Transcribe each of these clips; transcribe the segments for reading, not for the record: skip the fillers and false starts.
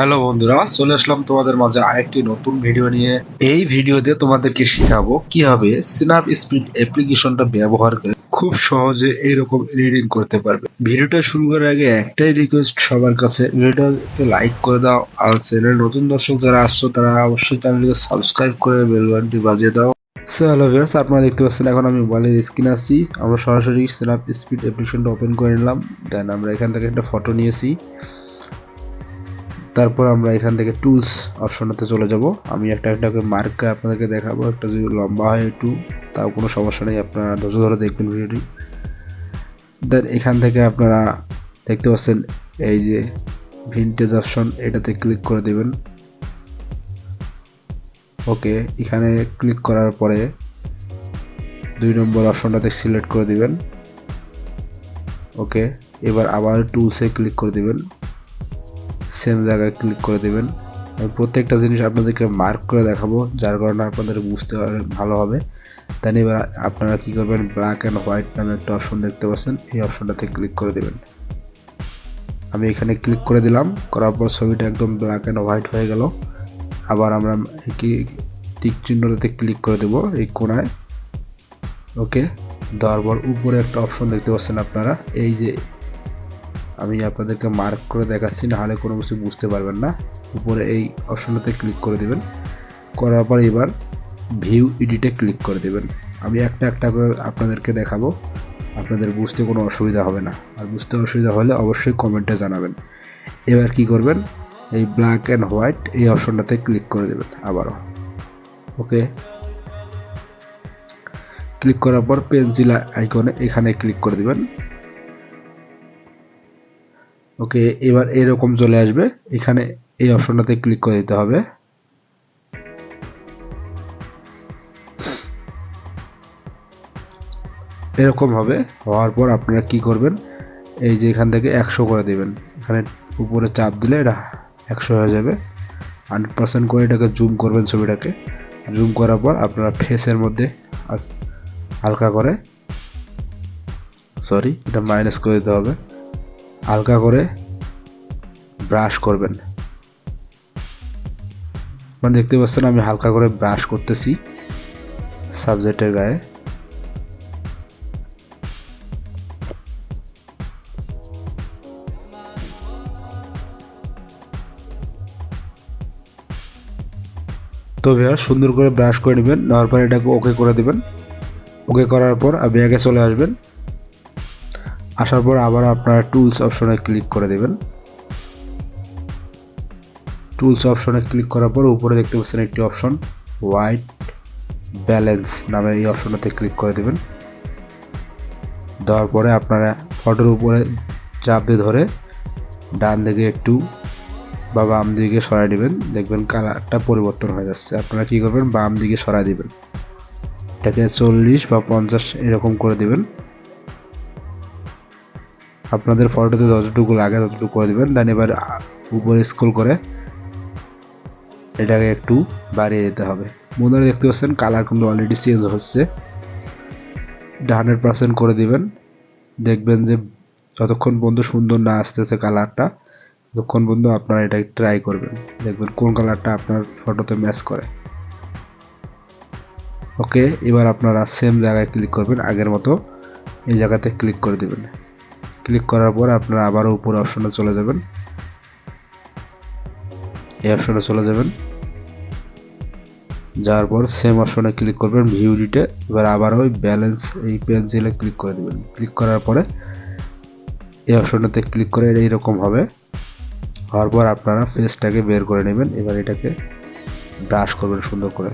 Hello বন্ধুরা, চলে আসলাম তোমাদের মাঝে আরেকটি নতুন ভিডিও নিয়ে। এই ভিডিওতে তোমাদেরকে শেখাবো কিভাবে স্ন্যাপ স্পিড অ্যাপ্লিকেশনটা ব্যবহার করে খুব সহজে এরকম এডিটিং করতে পারবে। ভিডিওটা শুরু করার আগে একটাই রিকোয়েস্ট সবার কাছে, ভিডিওটা একটু লাইক করে দাও, আর চ্যানেল নতুন দর্শক যারা আসছো তারা অবশ্যই চ্যানেলকে সাবস্ক্রাইব করে বেল বাটনটি বাজিয়ে দাও। সো হ্যালো ভিউয়ার্স, আপনারা দেখতে পাচ্ছেন এখন আমি মোবাইলের স্ক্রিনে আছি। আমরা সরাসরি স্ন্যাপ স্পিড অ্যাপ্লিকেশনটা ওপেন করে নিলাম। দেন আমরা এখান থেকে একটা ফটো নিয়েছি। তারপর আমরা এখান থেকে টুলস অপশনটাতে চলে যাব। আমি একটা করে মার্ক আপনাদেরকে দেখাবো। একটা যদি লম্বা হয় একটু, তাও কোনো সমস্যা নেই, আপনারা ধৈর্য ধরে দেখবেন ভিডিওটি। দেন এখান থেকে আপনারা দেখতে পাচ্ছেন এই যে ভিনটেজ অপশন, এটাতে ক্লিক করে দেবেন। ওকে, এখানে ক্লিক করার পরে 2 নম্বর অপশনটাতে সিলেক্ট করে দিবেন। ওকে, এবার আবার টুলসে ক্লিক করে দিবেন, সেম জায়গায় ক্লিক করে দিবেন। আমি প্রত্যেকটা জিনিস আপনাদেরকে মার্ক করে দেখাবো, যার কারণে আপনাদের বুঝতে ভালো হবে। তাই এবার আপনারা কি করবেন, ব্ল্যাক অ্যান্ড হোয়াইট নামে একটা অপশন দেখতে পাচ্ছেন, এই অপশনটাতে ক্লিক করে দেবেন। আমি এখানে ক্লিক করে দিলাম, করার পর ছবিটা একদম ব্ল্যাক অ্যান্ড হোয়াইট হয়ে গেল। আবার আমরা কি টিক চিহ্নটাতে ক্লিক করে দেব এই কোণায়। ওকে, দেওয়ার পর উপরে একটা অপশন দেখতে পাচ্ছেন আপনারা, এই যে আমি আপনাদেরকে মার্ক করে দেখাচ্ছি, না হলে কোনো কিছু বুঝতে পারবেন না। উপরে এই অপশনটাতে ক্লিক করে দেবেন, করার পর এবার ভিউ এডিটে ক্লিক করে দেবেন। আমি একটা করে আপনাদেরকে দেখাবো, আপনাদের বুঝতে কোনো অসুবিধা হবে না। আর বুঝতে অসুবিধা হলে অবশ্যই কমেন্টে জানাবেন। এবার কি করবেন, এই ব্ল্যাক অ্যান্ড হোয়াইট এই অপশনটাতে ক্লিক করে দেবেন আবারও। ওকে, ক্লিক করার পর পেন্সিল আইকনে এখানে ক্লিক করে দেবেন। ওকে, এবার এরকম চলে আসবে, এখানে এই অপশনটাতে ক্লিক করে দিতে হবে। এরকম হবে, হওয়ার পর আপনারা কি করবেন, এই যে এখান থেকে 100 করে দেবেন। এখানে উপরে চাপ দিলে এটা 100 হয়ে যাবে। 100% করে এটাকে জুম করবেন, ছবিটাকে জুম করার পর আপনারা ফেসের মধ্যে হালকা করে, সরি এটা মাইনাস করে দিতে হবে, হালকা করে ব্রাশ করবেন। মানে দেখতে পাচ্ছেন আমি হালকা করে ব্রাশ করতেছি সাবজেক্টের গায়ে। তো ভিউয়ার সুন্দর করে ব্রাশ করে নেবেন, নেওয়ার পর এটাকে ওকে করে দেবেন। ওকে করার পর ব্যাগে চলে আসবেন। আসার পর আবার আপনারা টুলস অপশনে ক্লিক করে দেবেন। টুলস অপশনে ক্লিক করার পর উপরে দেখতে পাচ্ছেন একটি অপশন হোয়াইট ব্যালেন্স নামে, এই অপশনটাতে ক্লিক করে দেবেন। দেওয়ার পরে আপনারা ফটোর উপরে চাপ দিয়ে ধরে ডান দিকে একটু বা বাম দিকে সরাই দিবেন, দেখবেন কালারটা পরিবর্তন হয়ে যাচ্ছে। আপনারা কি করবেন, বাম দিকে সরাই দিবেন, এটাকে 40 বা 50 এরকম করে দিবেন। আপনাদের ফটোতে যতটুকু লাগে ততটুকু করে দিবেন। দেন এবার উপরে স্ক্রল করে এটাকে একটু বাড়িয়ে দিতে হবে। বন্ধুরা দেখতে পাচ্ছেন কালার কিন্তু অলরেডি চেঞ্জ হচ্ছে। 100% করে দিবেন, দেখবেন যে যতক্ষণ পর্যন্ত সুন্দর না আসতেছে কালারটা, ততক্ষণ পর্যন্ত আপনারা এটা ট্রাই করবেন, দেখবেন কোন কালারটা আপনার ফটোতে ম্যাচ করে। ওকে, এবার আপনারা সেম জায়গায় ক্লিক করবেন, আগের মতো এই জায়গাতে ক্লিক করে দেবেন। ক্লিক করার পর আপনারা আবারও উপরে অপশনে চলে যাবেন, এই অপশনে চলে যাবেন। যাওয়ার পর সেম অপশনে ক্লিক করবেন ভিউ এডিটে। এবার আবার ওই ব্যালেন্স এই পেন্সিলে ক্লিক করে দেবেন। ক্লিক করার পরে এই অপশনটাতে ক্লিক করে এইরকম হবে। হওয়ার পর আপনারা ফেসটাকে বের করে নেবেন। এবার এটাকে ব্রাশ করবেন সুন্দর করে।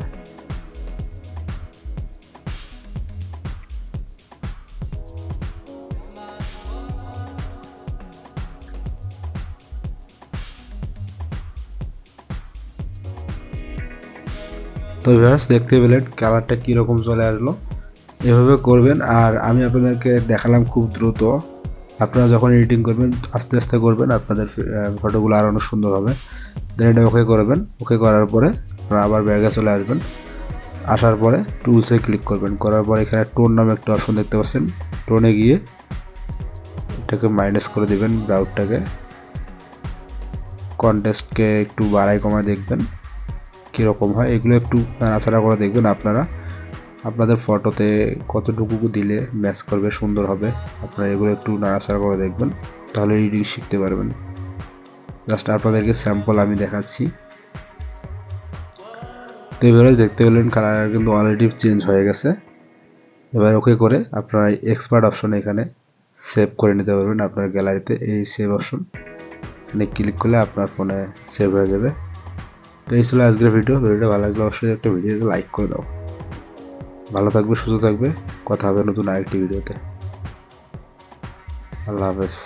তো ভিউয়ার্স দেখতে পেলেন কালারটা কীরকম চলে আসলো, এভাবে করবেন। আর আমি আপনাদেরকে দেখালাম খুব দ্রুত, আপনারা যখন এডিটিং করবেন আস্তে আস্তে করবেন, আপনাদের ফটোগুলো আরও অনেক সুন্দর হবে। দেন এটা ওকে করবেন, ওকে করার পরে আপনারা আবার ব্যাগে চলে আসবেন। আসার পরে টুলসে ক্লিক করবেন, করার পরে এখানে টোন নামে একটা অপশন দেখতে পাচ্ছেন, টোনে গিয়ে এটাকে মাইনাস করে দেবেন ব্রাউটটাকে। কন্ট্রাস্টকে একটু বাড়াই কমায় দেখবেন কীরকম হয়। এগুলো একটু নাড়াচাড়া করে দেখবেন আপনারা আপনাদের ফটোতে কতটুকু দিলে ম্যাচ করবে, সুন্দর হবে। আপনারা এগুলো একটু নাড়াচাড়া করে দেখবেন, তাহলে এডিটিং শিখতে পারবেন। জাস্ট আপনাদেরকে স্যাম্পল আমি দেখাচ্ছি। তো এবারে দেখতে পেলেন কালার কিন্তু অলরেডি চেঞ্জ হয়ে গেছে। এবার ওকে করে আপনারা এক্সপার্ট অপশনে এখানে সেভ করে নিতে পারবেন আপনার গ্যালারিতে। এই সেভ অপশন এখানে ক্লিক করলে আপনার ফোনে সেভ হয়ে যাবে। তো এই ছিল আজকের ভিডিওটা ভালো লাগলে অবশ্যই একটা ভিডিওতে লাইক করে দাও। ভালো থাকবে, সুস্থ থাকবে, কথা হবে নতুন আরেকটি ভিডিওতে। আল্লাহ হাফেজ।